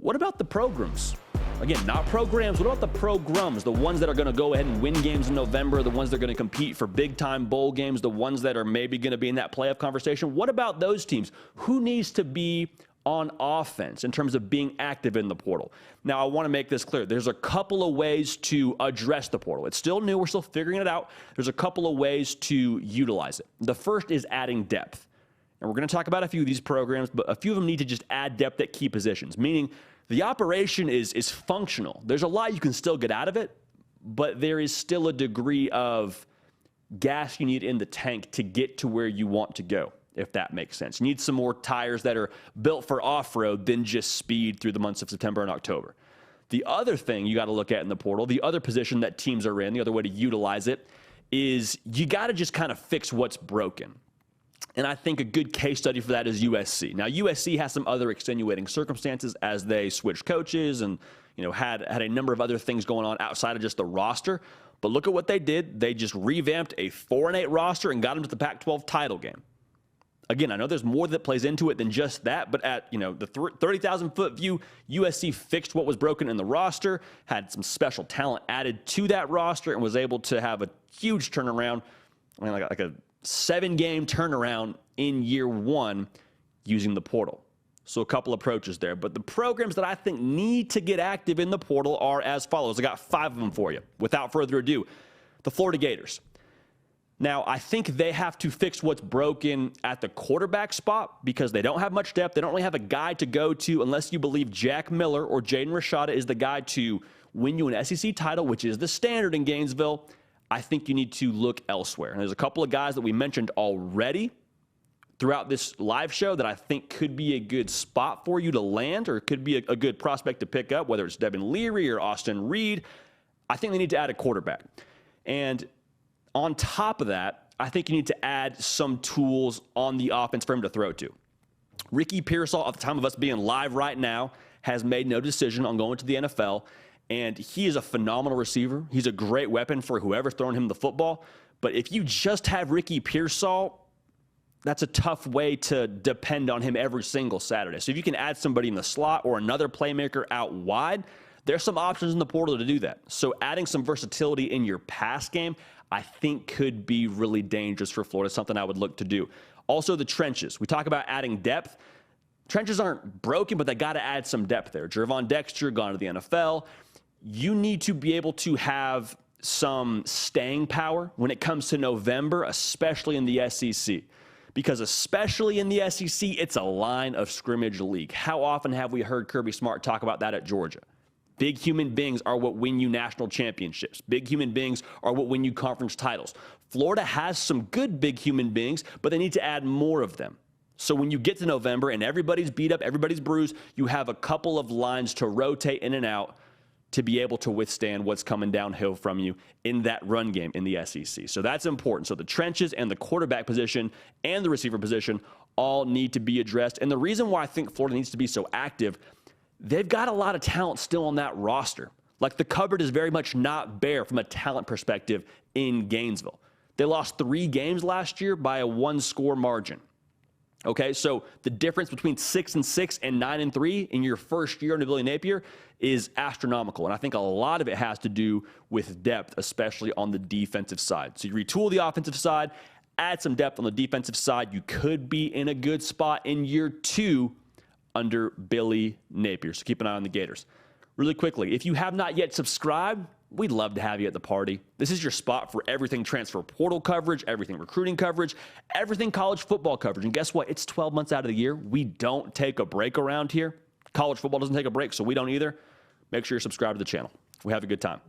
what about the programs? Again, not programs. What about the programs? The ones that are going to go ahead and win games in November, the ones that are going to compete for big-time bowl games, the ones that are maybe going to be in that playoff conversation. What about those teams? Who needs to be on offense in terms of being active in the portal? Now, I want to make this clear. There's a couple of ways to address the portal. It's still new. We're still figuring it out. There's a couple of ways to utilize it. The first is adding depth. And we're going to talk about a few of these programs, but a few of them need to just add depth at key positions, meaning the operation is functional. There's a lot you can still get out of it, but there is still a degree of gas you need in the tank to get to where you want to go, if that makes sense. You need some more tires that are built for off-road than just speed through the months of September and October. The other thing you got to look at in the portal, the other position that teams are in, the other way to utilize it, is you got to just kind of fix what's broken. And I think a good case study for that is USC. Now, USC has some other extenuating circumstances as they switched coaches and, had a number of other things going on outside of just the roster. But look at what they did. They just revamped a 4-8 roster and got them to the Pac-12 title game. Again, I know there's more that plays into it than just that, but at, the 30,000-foot view, USC fixed what was broken in the roster, had some special talent added to that roster, and was able to have a huge turnaround, like a 7-game turnaround in year one using the portal. So a couple approaches there. But the programs that I think need to get active in the portal are as follows. I got 5 of them for you. Without further ado, the Florida Gators. Now, I think they have to fix what's broken at the quarterback spot because they don't have much depth. They don't really have a guy to go to unless you believe Jack Miller or Jaden Rashada is the guy to win you an SEC title, which is the standard in Gainesville. I think you need to look elsewhere. And there's a couple of guys that we mentioned already throughout this live show that I think could be a good spot for you to land or could be a good prospect to pick up, whether it's Devin Leary or Austin Reed. I think they need to add a quarterback. And on top of that, I think you need to add some tools on the offense for him to throw to. Ricky Pearsall, at the time of us being live right now, has made no decision on going to the NFL. And he is a phenomenal receiver. He's a great weapon for whoever's throwing him the football. But if you just have Ricky Pearsall, that's a tough way to depend on him every single Saturday. So if you can add somebody in the slot or another playmaker out wide, there's some options in the portal to do that. So adding some versatility in your pass game, I think could be really dangerous for Florida, something I would look to do. Also, the trenches. We talk about adding depth. Trenches aren't broken, but they got to add some depth there. Gervon Dexter, gone to the NFL. You need to be able to have some staying power when it comes to November, especially in the SEC. Because especially in the SEC, it's a line of scrimmage league. How often have we heard Kirby Smart talk about that at Georgia? Big human beings are what win you national championships. Big human beings are what win you conference titles. Florida has some good big human beings, but they need to add more of them. So when you get to November and everybody's beat up, everybody's bruised, you have a couple of lines to rotate in and out to be able to withstand what's coming downhill from you in that run game in the SEC. So that's important. So the trenches and the quarterback position and the receiver position all need to be addressed. And the reason why I think Florida needs to be so active, they've got a lot of talent still on that roster. Like the cupboard is very much not bare from a talent perspective in Gainesville. They lost 3 games last year by a 1-score margin. Okay, so the difference between 6-6 and 9-3 in your first year under Billy Napier is astronomical. And I think a lot of it has to do with depth, especially on the defensive side. So you retool the offensive side, add some depth on the defensive side. You could be in a good spot in year 2 under Billy Napier. So keep an eye on the Gators. Really quickly, if you have not yet subscribed, we'd love to have you at the party. This is your spot for everything transfer portal coverage, everything recruiting coverage, everything college football coverage. And guess what? It's 12 months out of the year. We don't take a break around here. College football doesn't take a break, so we don't either. Make sure you're subscribed to the channel. We have a good time.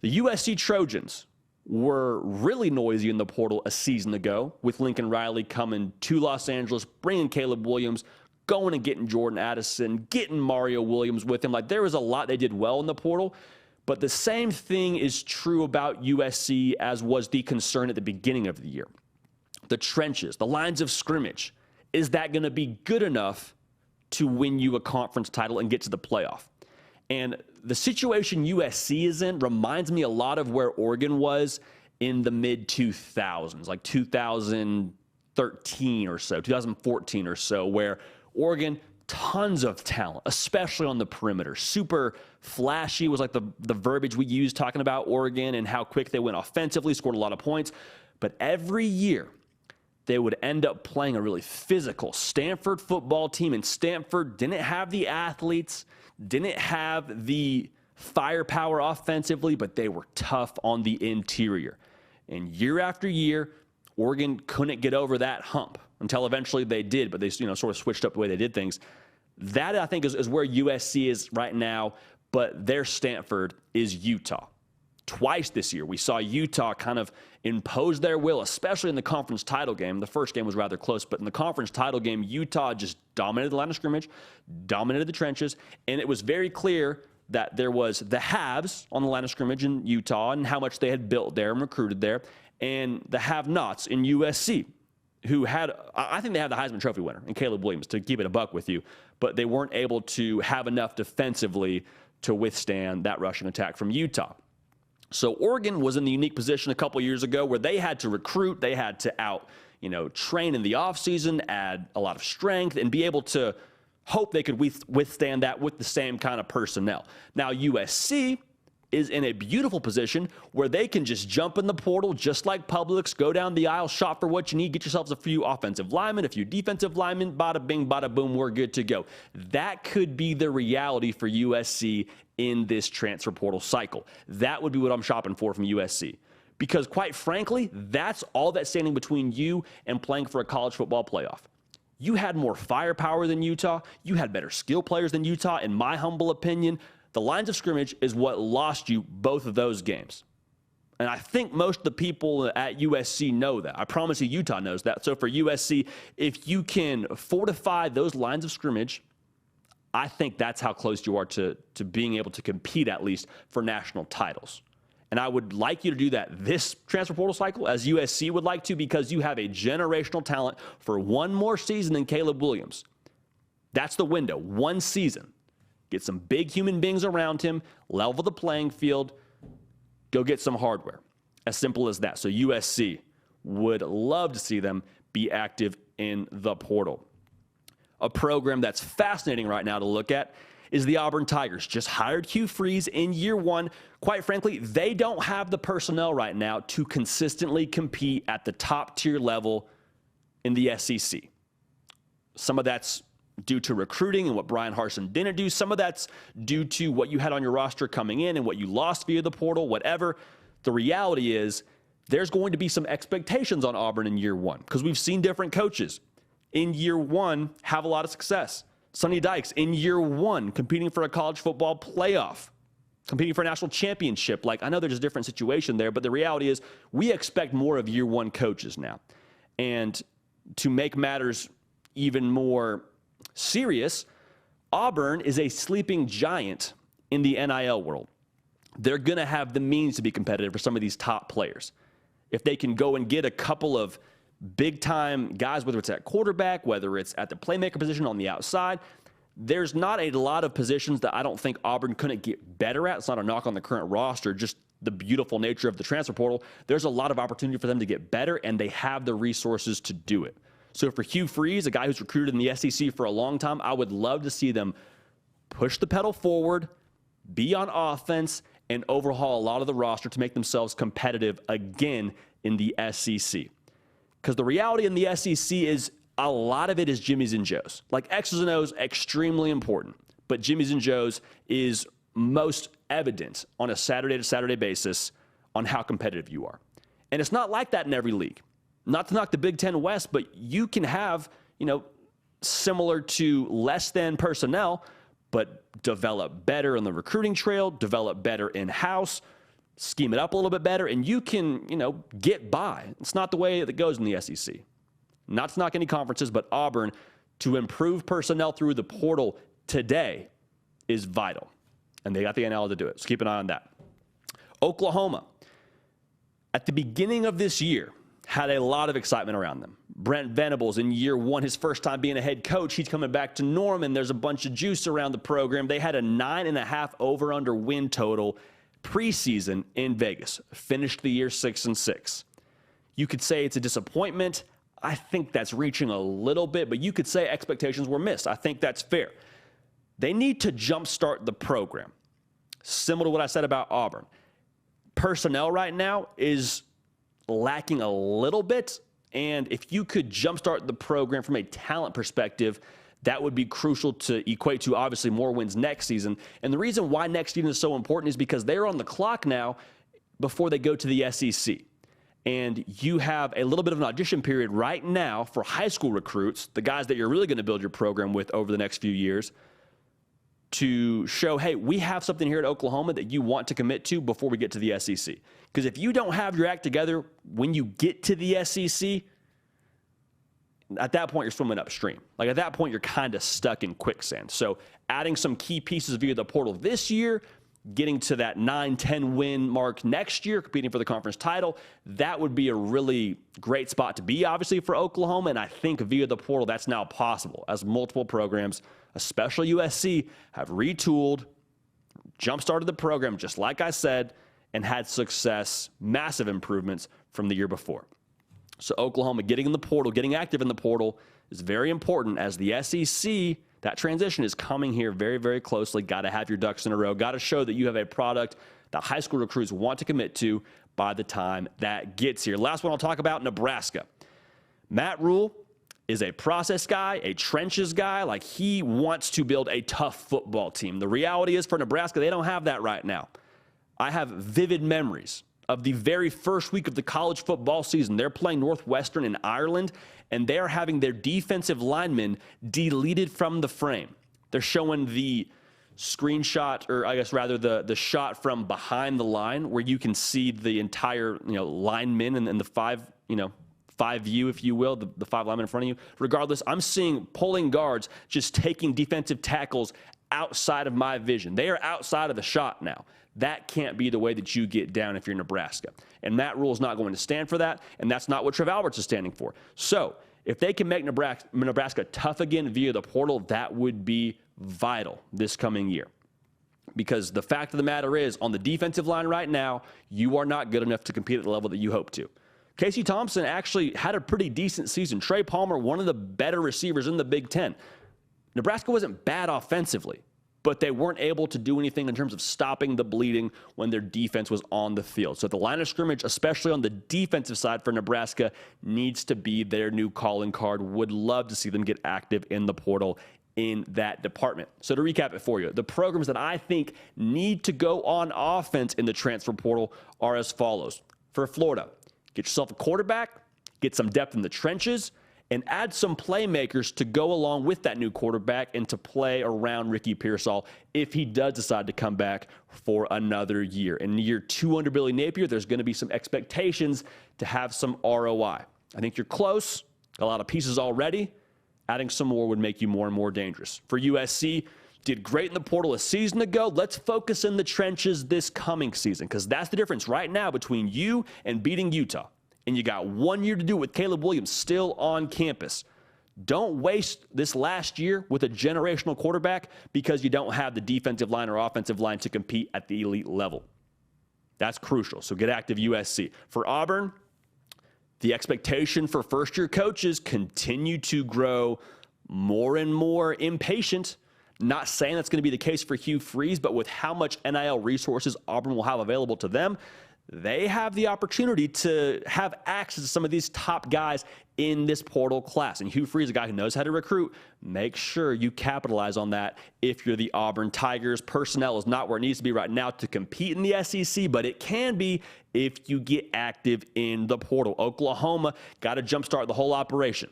The USC Trojans were really noisy in the portal a season ago with Lincoln Riley coming to Los Angeles, bringing Caleb Williams, going and getting Jordan Addison, getting Mario Williams with him. Like, there was a lot they did well in the portal. But the same thing is true about USC as was the concern at the beginning of the year. The trenches, the lines of scrimmage, is that going to be good enough to win you a conference title and get to the playoff? And the situation USC is in reminds me a lot of where Oregon was in the mid-2000s, like 2013 or so, 2014 or so, where Oregon, tons of talent, especially on the perimeter. Super flashy was like the verbiage we used talking about Oregon and how quick they went offensively, scored a lot of points. But every year, they would end up playing a really physical Stanford football team, and Stanford didn't have the athletes, didn't have the firepower offensively, but they were tough on the interior. And year after year, Oregon couldn't get over that hump until eventually they did, but they sort of switched up the way they did things. That, I think, is where USC is right now, but their Stanford is Utah. Twice this year, we saw Utah kind of impose their will, especially in the conference title game. The first game was rather close, but in the conference title game, Utah just dominated the line of scrimmage, dominated the trenches, and it was very clear that there was the haves on the line of scrimmage in Utah and how much they had built there and recruited there, and the have-nots in USC, who had, I think they had the Heisman Trophy winner in Caleb Williams, to keep it a buck with you, but they weren't able to have enough defensively to withstand that rushing attack from Utah. So Oregon was in the unique position a couple years ago where they had to recruit, they had to train in the offseason, add a lot of strength, and be able to hope they could withstand that with the same kind of personnel. Now USC is in a beautiful position where they can just jump in the portal, just like Publix, go down the aisle, shop for what you need, get yourselves a few offensive linemen, a few defensive linemen, bada bing, bada boom, we're good to go. That could be the reality for USC in this transfer portal cycle. That would be what I'm shopping for from USC. Because quite frankly, that's all that's standing between you and playing for a college football playoff. You had more firepower than Utah. You had better skill players than Utah, in my humble opinion. The lines of scrimmage is what lost you both of those games. And I think most of the people at USC know that. I promise you, Utah knows that. So for USC, if you can fortify those lines of scrimmage, I think that's how close you are to being able to compete, at least, for national titles. And I would like you to do that this transfer portal cycle, as USC would like to, because you have a generational talent for one more season than Caleb Williams. That's the window, one season. Get some big human beings around him, level the playing field, go get some hardware. As simple as that. So USC would love to see them be active in the portal. A program that's fascinating right now to look at is the Auburn Tigers. Just hired Hugh Freeze in year one. Quite frankly, they don't have the personnel right now to consistently compete at the top tier level in the SEC. Some of that's due to recruiting and what Brian Harsin didn't do. Some of that's due to what you had on your roster coming in and what you lost via the portal, whatever. The reality is there's going to be some expectations on Auburn in year one because we've seen different coaches in year one have a lot of success. Sonny Dykes in year one competing for a college football playoff, competing for a national championship. Like, I know there's a different situation there, but the reality is we expect more of year one coaches now. And to make matters even more serious, Auburn is a sleeping giant in the NIL world. They're going to have the means to be competitive for some of these top players. If they can go and get a couple of big-time guys, whether it's at quarterback, whether it's at the playmaker position on the outside, there's not a lot of positions that I don't think Auburn couldn't get better at. It's not a knock on the current roster, just the beautiful nature of the transfer portal. There's a lot of opportunity for them to get better, and they have the resources to do it. So for Hugh Freeze, a guy who's recruited in the SEC for a long time, I would love to see them push the pedal forward, be on offense, and overhaul a lot of the roster to make themselves competitive again in the SEC. Because the reality in the SEC is a lot of it is Jimmy's and Joe's. Like, X's and O's, extremely important. But Jimmy's and Joe's is most evident on a Saturday-to-Saturday basis on how competitive you are. And it's not like that in every league. Not to knock the Big Ten West, but you can have, similar to less than personnel, but develop better on the recruiting trail, develop better in-house, scheme it up a little bit better, and you can, get by. It's not the way that goes in the SEC. Not to knock any conferences, but Auburn, to improve personnel through the portal today is vital. And they got the NIL to do it. So keep an eye on that. Oklahoma, at the beginning of this year, had a lot of excitement around them. Brent Venables in year one, his first time being a head coach, he's coming back to Norman. There's a bunch of juice around the program. They had a 9.5 over-under win total preseason in Vegas. Finished the year 6-6. You could say it's a disappointment. I think that's reaching a little bit, but you could say expectations were missed. I think that's fair. They need to jumpstart the program. Similar to what I said about Auburn. Personnel right now is lacking a little bit, and if you could jumpstart the program from a talent perspective, that would be crucial to equate to, obviously, more wins next season. And the reason why next season is so important is because they're on the clock now before they go to the SEC. And you have a little bit of an audition period right now for high school recruits, the guys that you're really going to build your program with over the next few years, to show, hey, we have something here at Oklahoma that you want to commit to before we get to the SEC. Because if you don't have your act together when you get to the SEC, at that point, you're swimming upstream. Like, at that point, you're kind of stuck in quicksand. So adding some key pieces via the portal this year, getting to that 9-10 win mark next year, competing for the conference title, that would be a really great spot to be, obviously, for Oklahoma. And I think via the portal, that's now possible, as multiple programs, especially USC, have retooled, jump-started the program, just like I said, and had success, massive improvements from the year before. So Oklahoma getting in the portal, getting active in the portal is very important, as the SEC, that transition is coming here very, very closely. Got to have your ducks in a row. Got to show that you have a product that high school recruits want to commit to by the time that gets here. Last one I'll talk about, Nebraska. Matt Rule is a process guy, a trenches guy. Like, he wants to build a tough football team. The reality is, for Nebraska, they don't have that right now. I have vivid memories of the very first week of the college football season. They're playing Northwestern in Ireland, and they're having their defensive linemen deleted from the frame. They're showing the screenshot, or I guess rather the shot from behind the line, where you can see the entire linemen and the five view, if you will, the five linemen in front of you. Regardless, I'm seeing pulling guards just taking defensive tackles outside of my vision. They are outside of the shot now. That can't be the way that you get down if you're Nebraska. And Matt Rule is not going to stand for that, and that's not what Trev Alberts is standing for. So if they can make Nebraska tough again via the portal, that would be vital this coming year. Because the fact of the matter is, on the defensive line right now, you are not good enough to compete at the level that you hope to. Casey Thompson actually had a pretty decent season. Trey Palmer, one of the better receivers in the Big Ten. Nebraska wasn't bad offensively, but they weren't able to do anything in terms of stopping the bleeding when their defense was on the field. So the line of scrimmage, especially on the defensive side for Nebraska, needs to be their new calling card. Would love to see them get active in the portal in that department. So to recap it for you, the programs that I think need to go on offense in the transfer portal are as follows. For Florida, get yourself a quarterback, get some depth in the trenches, and add some playmakers to go along with that new quarterback and to play around Ricky Pearsall if he does decide to come back for another year. In year 2 under Billy Napier, there's going to be some expectations to have some ROI. I think you're close, a lot of pieces already. Adding some more would make you more and more dangerous. For USC, did great in the portal a season ago. Let's focus in the trenches this coming season, because that's the difference right now between you and beating Utah. And you got 1 year to do it with Caleb Williams still on campus. Don't waste this last year with a generational quarterback because you don't have the defensive line or offensive line to compete at the elite level. That's crucial. So get active, USC. For Auburn, the expectation for first-year coaches continue to grow more and more impatient. Not saying that's going to be the case for Hugh Freeze, but with how much NIL resources Auburn will have available to them, they have the opportunity to have access to some of these top guys in this portal class. And Hugh Freeze, a guy who knows how to recruit, make sure you capitalize on that if you're the Auburn Tigers. Personnel is not where it needs to be right now to compete in the SEC, but it can be if you get active in the portal. Oklahoma got to jumpstart the whole operation.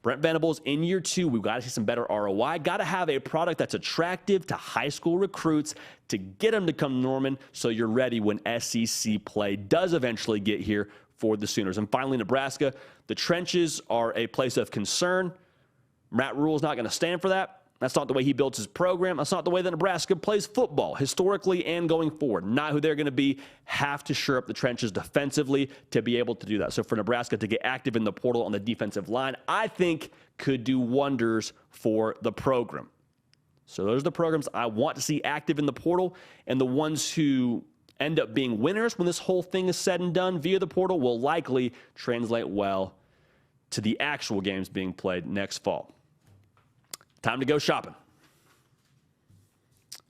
Brent Venables in year 2, we've got to see some better ROI. Got to have a product that's attractive to high school recruits to get them to come to Norman so you're ready when SEC play does eventually get here for the Sooners. And finally, Nebraska, the trenches are a place of concern. Matt Rule is not going to stand for that. That's not the way he builds his program. That's not the way that Nebraska plays football, historically and going forward. Not who they're going to be. Have to shore up the trenches defensively to be able to do that. So for Nebraska to get active in the portal on the defensive line, I think could do wonders for the program. So those are the programs I want to see active in the portal, and the ones who end up being winners when this whole thing is said and done via the portal will likely translate well to the actual games being played next fall. Time to go shopping.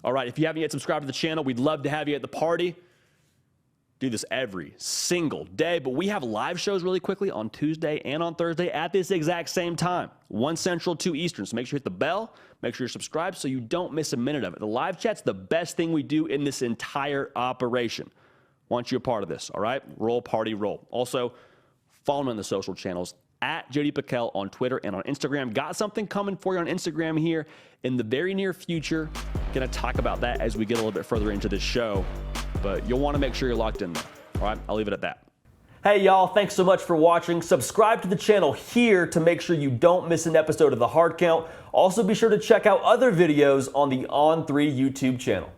All right, if you haven't yet subscribed to the channel, we'd love to have you at the party. Do this every single day, but we have live shows really quickly on Tuesday and on Thursday at this exact same time, 1 Central, 2 Eastern. So make sure you hit the bell, make sure you're subscribed so you don't miss a minute of it. The live chat's the best thing we do in this entire operation. Want you a part of this, all right? Roll, party, roll. Also, follow me on the social channels, at JD Pickell on Twitter and on Instagram. Got something coming for you on Instagram here in the very near future. Going to talk about that as we get a little bit further into this show, but you'll want to make sure you're locked in there. All right, I'll leave it at that. Hey, y'all, thanks so much for watching. Subscribe to the channel here to make sure you don't miss an episode of The Hard Count. Also, be sure to check out other videos on the On3 YouTube channel.